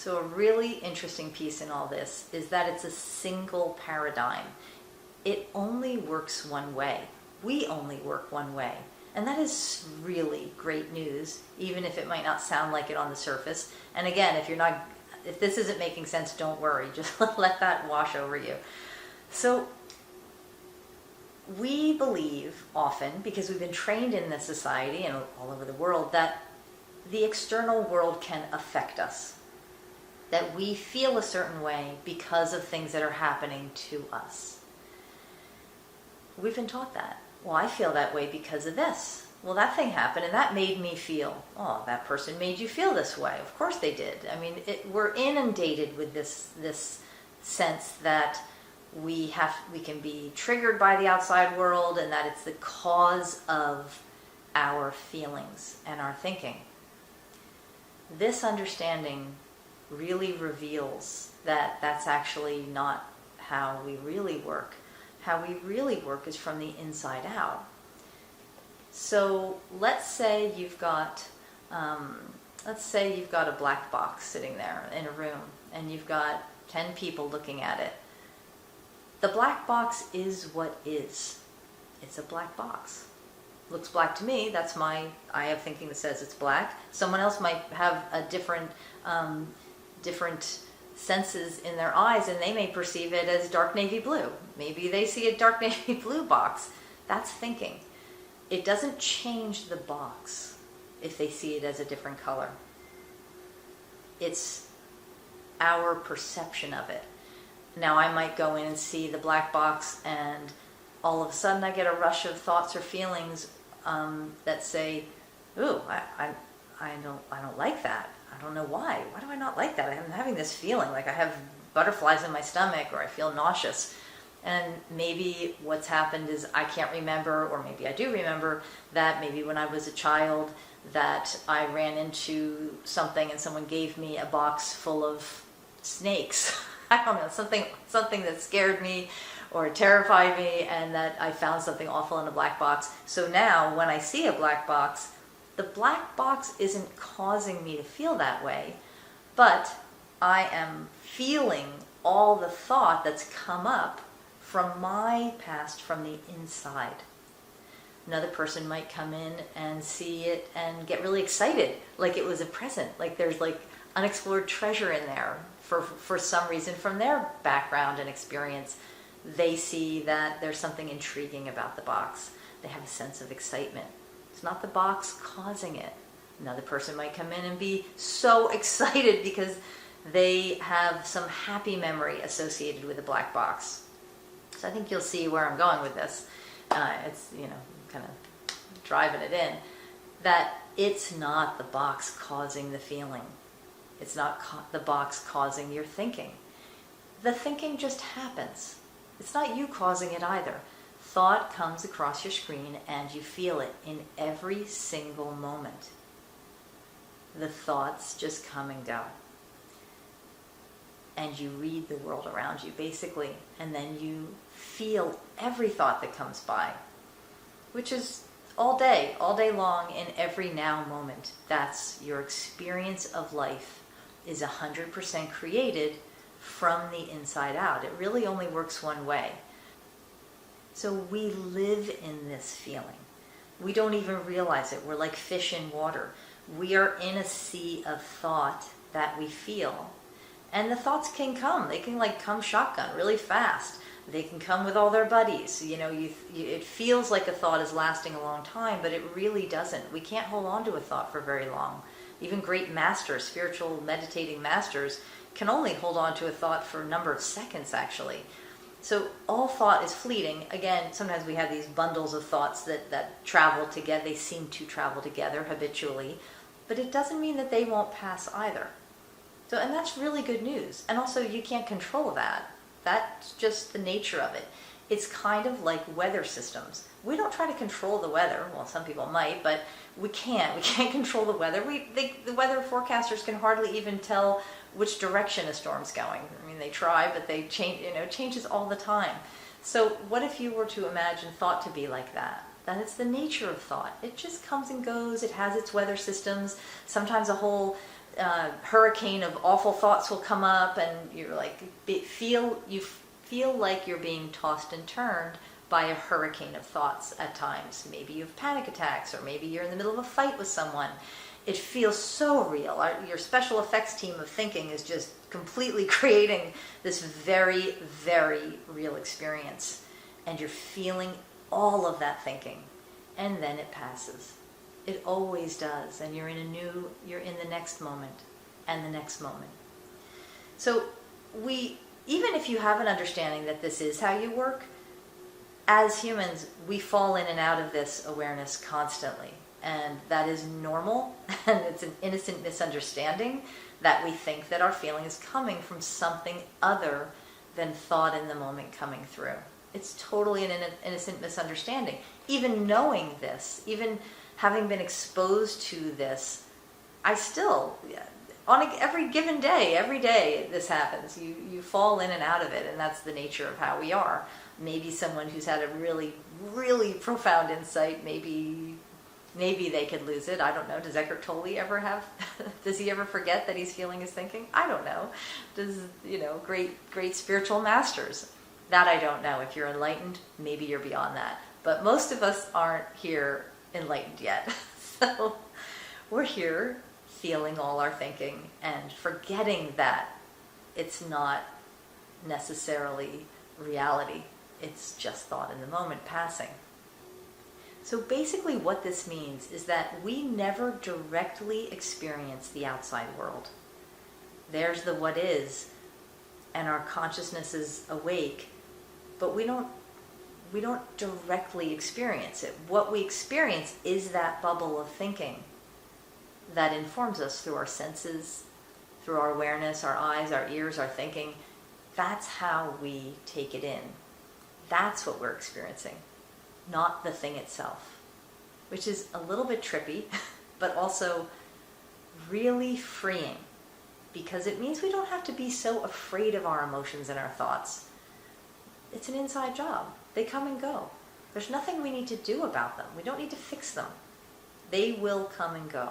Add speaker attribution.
Speaker 1: So a really interesting piece in all this is that it's a single paradigm. It only works one way. We only work one way. And that is really great news, even if it might not sound like it on the surface. And again, if this isn't making sense, don't worry. Just let that wash over you. So we believe often, because we've been trained in this society and all over the world, that the external world can affect us. That we feel a certain way because of things that are happening to us. We've been taught that. Well, I feel that way because of this. Well, that thing happened and that made me feel, oh, that person made you feel this way. Of course they did. I mean, we're inundated with this sense that we can be triggered by the outside world and that it's the cause of our feelings and our thinking. This understanding really reveals that that's actually not how we really work. How we really work is from the inside out. So let's say you've got a black box sitting there in a room and you've got 10 people looking at it. The black box is what is. It's a black box. Looks black to me. I have thinking that says it's black. Someone else might have a different senses in their eyes and they may perceive it as dark navy blue. Maybe they see a dark navy blue box. That's thinking. It doesn't change the box if they see it as a different color. It's our perception of it. Now I might go in and see the black box and all of a sudden I get a rush of thoughts or feelings that say, ooh, I don't like that. I don't know why. Why do I not like that? I'm having this feeling like I have butterflies in my stomach or I feel nauseous. And maybe what's happened is I can't remember, or maybe I do remember, that maybe when I was a child that I ran into something and someone gave me a box full of snakes. I don't know, something that scared me or terrified me, and that I found something awful in a black box. So now when I see a black box, the black box isn't causing me to feel that way, but I am feeling all the thought that's come up from my past, from the inside. Another person might come in and see it and get really excited, like it was a present, like there's like unexplored treasure in there for some reason from their background and experience. They see that there's something intriguing about the box. They have a sense of excitement. It's not the box causing it. Another person might come in and be so excited because they have some happy memory associated with the black box. So I think you'll see where I'm going with this. It's, kind of driving it in. That it's not the box causing the feeling. It's not the box causing your thinking. The thinking just happens. It's not you causing it either. Thought comes across your screen and you feel it in every single moment. The thoughts just come and go. And you read the world around you, basically, and then you feel every thought that comes by, which is all day long, in every now moment. That's your experience of life is 100% created from the inside out. It really only works one way. So we live in this feeling. We don't even realize it. We're like fish in water. We are in a sea of thought that we feel. And the thoughts can come. They can come shotgun really fast. They can come with all their buddies. It feels like a thought is lasting a long time, but it really doesn't. We can't hold on to a thought for very long. Even great masters, spiritual meditating masters, can only hold on to a thought for a number of seconds, actually. So all thought is fleeting. Again, sometimes we have these bundles of thoughts that travel together. They seem to travel together habitually, but it doesn't mean that they won't pass either. So, and that's really good news. And also, you can't control that. That's just the nature of it. It's kind of like weather systems. We don't try to control the weather. Well, some people might, but we can't. We can't control the weather. The weather forecasters can hardly even tell which direction a storm's going. I mean, they try, but they change. It changes all the time. So, what if you were to imagine thought to be like that? That it's the nature of thought. It just comes and goes. It has its weather systems. Sometimes a whole hurricane of awful thoughts will come up, and you're like, you feel like you're being tossed and turned by a hurricane of thoughts at times. Maybe you have panic attacks, or maybe you're in the middle of a fight with someone. It feels so real. Your special effects team of thinking is just completely creating this very, very real experience. And you're feeling all of that thinking. And then it passes. It always does. And you're in the next moment and the next moment. So even if you have an understanding that this is how you work, as humans, we fall in and out of this awareness constantly. And that is normal, and it's an innocent misunderstanding that we think that our feeling is coming from something other than thought in the moment coming through. It's totally an innocent misunderstanding. Even knowing this, even having been exposed to this, I still, every given day, every day this happens. You fall in and out of it, and that's the nature of how we are. Maybe someone who's had a really, really profound insight, maybe they could lose it. I don't know. Does Eckhart Tolle ever have? Does he ever forget that he's feeling his thinking? I don't know. Does great spiritual masters? That I don't know. If you're enlightened, maybe you're beyond that. But most of us aren't here enlightened yet. So we're here feeling all our thinking and forgetting that it's not necessarily reality. It's just thought in the moment passing. So basically what this means is that we never directly experience the outside world. There's the what is, and our consciousness is awake, but we don't directly experience it. What we experience is that bubble of thinking that informs us through our senses, through our awareness, our eyes, our ears, our thinking. That's how we take it in. That's what we're experiencing, not the thing itself, which is a little bit trippy, but also really freeing, because it means we don't have to be so afraid of our emotions and our thoughts. It's an inside job. They come and go. There's nothing we need to do about them. We don't need to fix them. They will come and go.